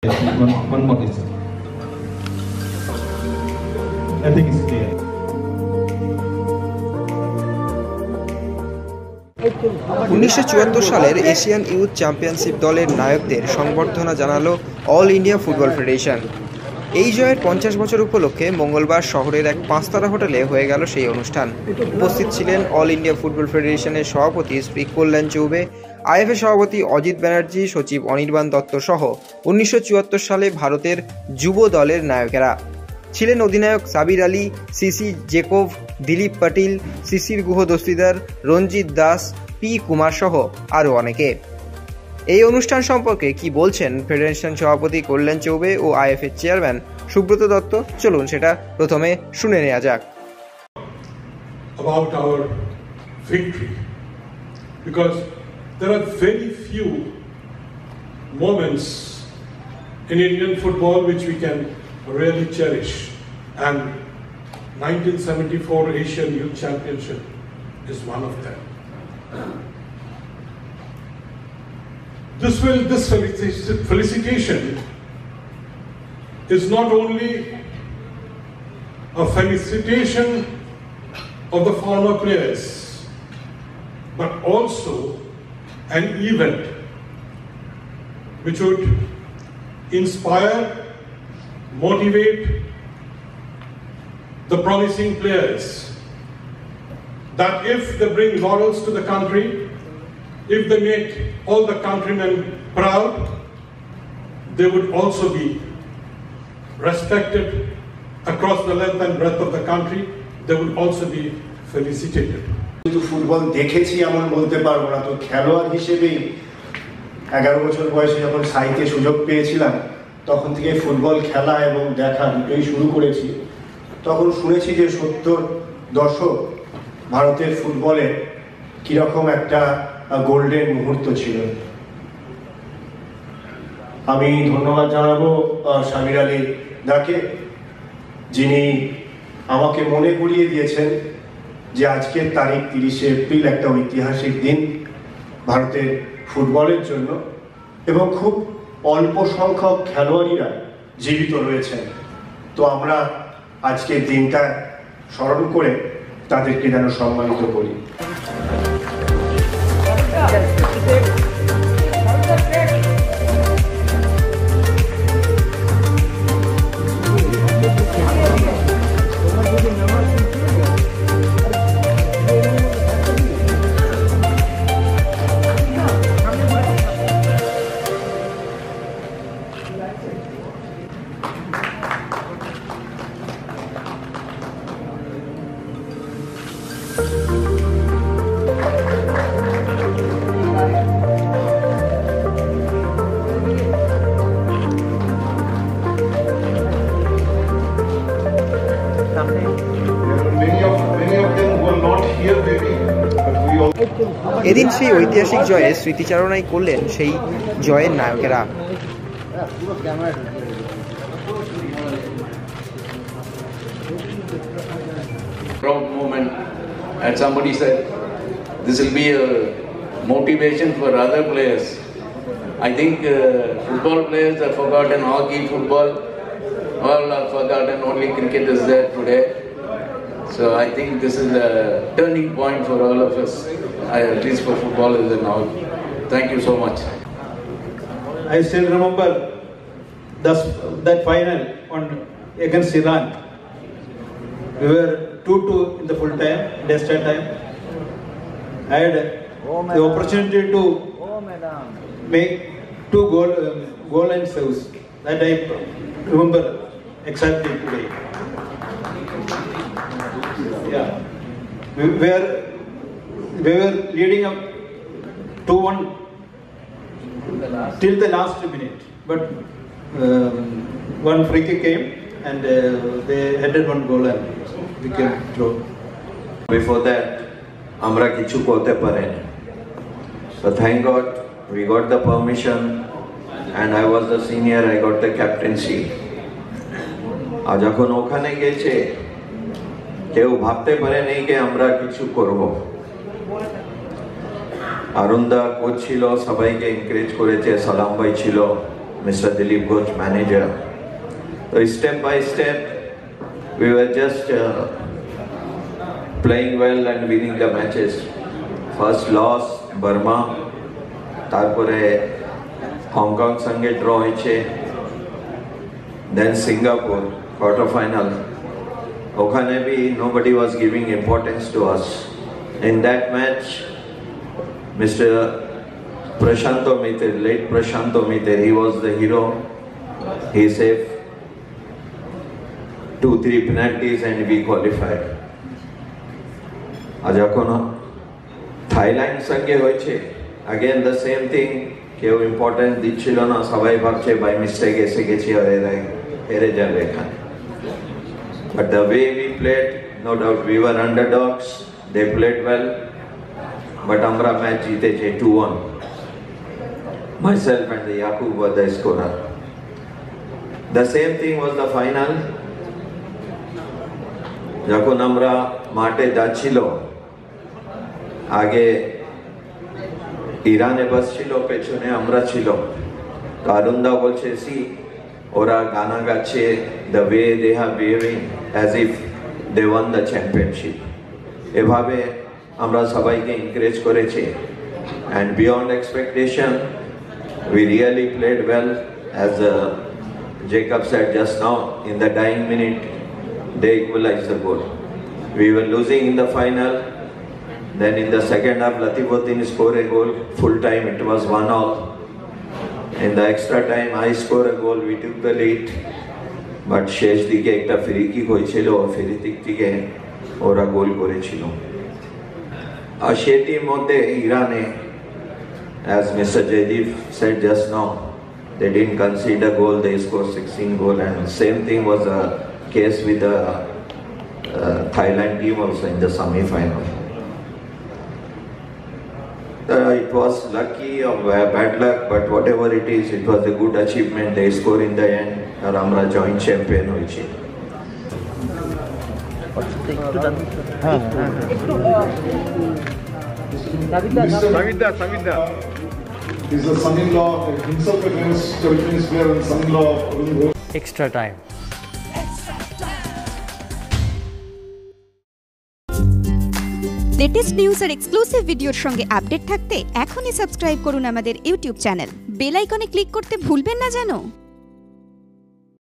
One more question. I think it's clear. 1974 সালের Asian youth championship দলের নায়কদের সংবর্ধনা জানালো অল ইন্ডিয়া ফুটবল ফেডারেশন। এই জয়ের 50 বছর উপলক্ষে মঙ্গলবার শহরের এক 5-তারা হোটেলে হয়ে গেল সেই অনুষ্ঠান। উপস্থিত ছিলেন অল ইন্ডিয়া ফুটবল ফেডারেশনের সভাপতি শ্রী কল্যাণ চৌবে, আইএফএ সভাপতি অজিত ব্যানার্জি, সচিব অনির্বাণ দত্ত সহ 1974 সালে ভারতের যুব দলের নায়কেরা। ছিলেন অধিনায়ক সাবির আলী, সিসি জেকোভ, দিলীপ পাটিল, শিশির গুহ দস্তিদার, রঞ্জিত দাস, পি কুমার সহ আরও অনেকে। এই অনুষ্ঠান সম্পর্কে কি বলছেন ফেডারেশন সভাপতি কল্যাণ চৌবে ও আইএফএ চেয়ারম্যান সুব্রত দত্ত, চলুন সেটা প্রথমে শুনে নেওয়া যাক। About our victory, because there are very few moments in Indian football which we can really cherish, and 1974 Asian Youth Championship is one of them. This felicitation is not only a felicitation of the former players, but also an event which would inspire, motivate the promising players, that if they bring laurels to the country, if they make all the countrymen proud, they would also be respected across the length and breadth of the country. They would also be felicitated. কিন্তু football দেখেছি এমন বলতে পারবো না, তো খেলোয়াড় হিসেবেই 11 বছর বয়সে যখন সাইতে সুযোগ পেয়েছিলাম তখন থেকে ফুটবল খেলা এবং দেখা দুটোই শুরু করেছি। তখন শুনেছি যে 70 দশক ভারতের ফুটবলে কিরকম একটা গোল্ডেন মুহূর্ত ছিল। আমি ধন্যবাদ জানাবো সাবির আলী দাকে, যিনি আমাকে মনে করিয়ে দিয়েছেন যে আজকের তারিখ 30 এপ্রিল একটা ঐতিহাসিক দিন ভারতের ফুটবলের জন্য, এবং খুব অল্প সংখ্যক খেলোয়াড়িরা জীবিত রয়েছেন। তো আমরা আজকের দিনটা স্মরণ করে তাদেরকে যেন সম্মানিত করি। এদিন সেই ঐতিহাসিক জয়ের স্মৃতিচারণাই করলেন সেই জয়ের নায়কেরা। Proud moment, and somebody said this will be a motivation for other players. I think football players are forgotten, hockey, football, all are forgotten, only cricket is there today. So I think this is a turning point for all of us, at least for footballers and all. Thank you so much. I still remember that final against Iran. We were 2-2 in the full time, extra time. I had the opportunity to make 2 goal line saves. That I remember exactly today. Yeah, we were leading up 2-1 till the last minute, but one free kick came and they headed 1 goal and became draw. Before that, আমরা কিছু করতে পারিনি, so thank God we got the permission and I was the senior, I got the captaincy. আর যখন ওখানে গেছে কেউ ভাবতে পারেনি যে আমরা কিছু করব। অরুণদা কোচ ছিল, সবাইকে এনকারেজ করেছে, সালাম ভাই ছিল, Mr. Dilip Ghosh, manager. So step by step, we were just playing well and winning the matches. First loss, Burma, tarpore Hong Kong sange draw hoyeche, then Singapore quarter final. Okhane bhi nobody was giving importance to us. In that match, Mr. Prashanto Mitre, late Prashanto Mitre, he was the hero. He saved 2-3 penalties and we qualified. Ajakona Thailand sange hoyeche, again the same thing. কেউ importance দিচ্ছিল না, সবাই ভাবছে by mistake এসে গেছি হেরে যাবে এখানে। But the way we played, no doubt we were underdogs, they played well, but আমরা ম্যাচ জিতেছি 2-1। Myself and Yakub were the scorer. The same thing was the final. যখন আমরা মাঠে যাচ্ছিল, আগে ইরানে বসছিল, পেছনে আমরা ছিল। তো অরুণদা বলছে, সি ওরা গানা গাচ্ছে, the way they are behaving as if they won the championship. এভাবে আমরা সবাইকে এনকারেজ করেছি। And beyond expectation, we really played well. As Jacob said just now, in the dying minute, they equalized the goal. We were losing in the final. Then in the second half, Latifuddin scored a goal. Full time it was 1-1. In the extra time, I scored a goal. We took the lead. But শেষ দিকে একটা free kick হয়েছিল, free kick থেকে ওরা গোল করেছিল। আর সেটির মধ্যে ইরানে, as Mr. Jaideep said just now, they didn't concede a goal. They scored 16 goals, and same thing was a case with the Thailand team also in the semi-final. It was lucky or bad luck, but whatever it is, it was a good achievement. They scored in the end, and আমরা joint champion হয়েছি। He's the son-in-law, himself a famous table tennis player and son-in-law of Arun Ghosh. Extra time. Latest news আর exclusive ভিডিওর সঙ্গে update থাকতে এখনই subscribe করুন আমাদের YouTube channel. Bell আইকনে ক্লিক করতে ভুলবেন না যেন।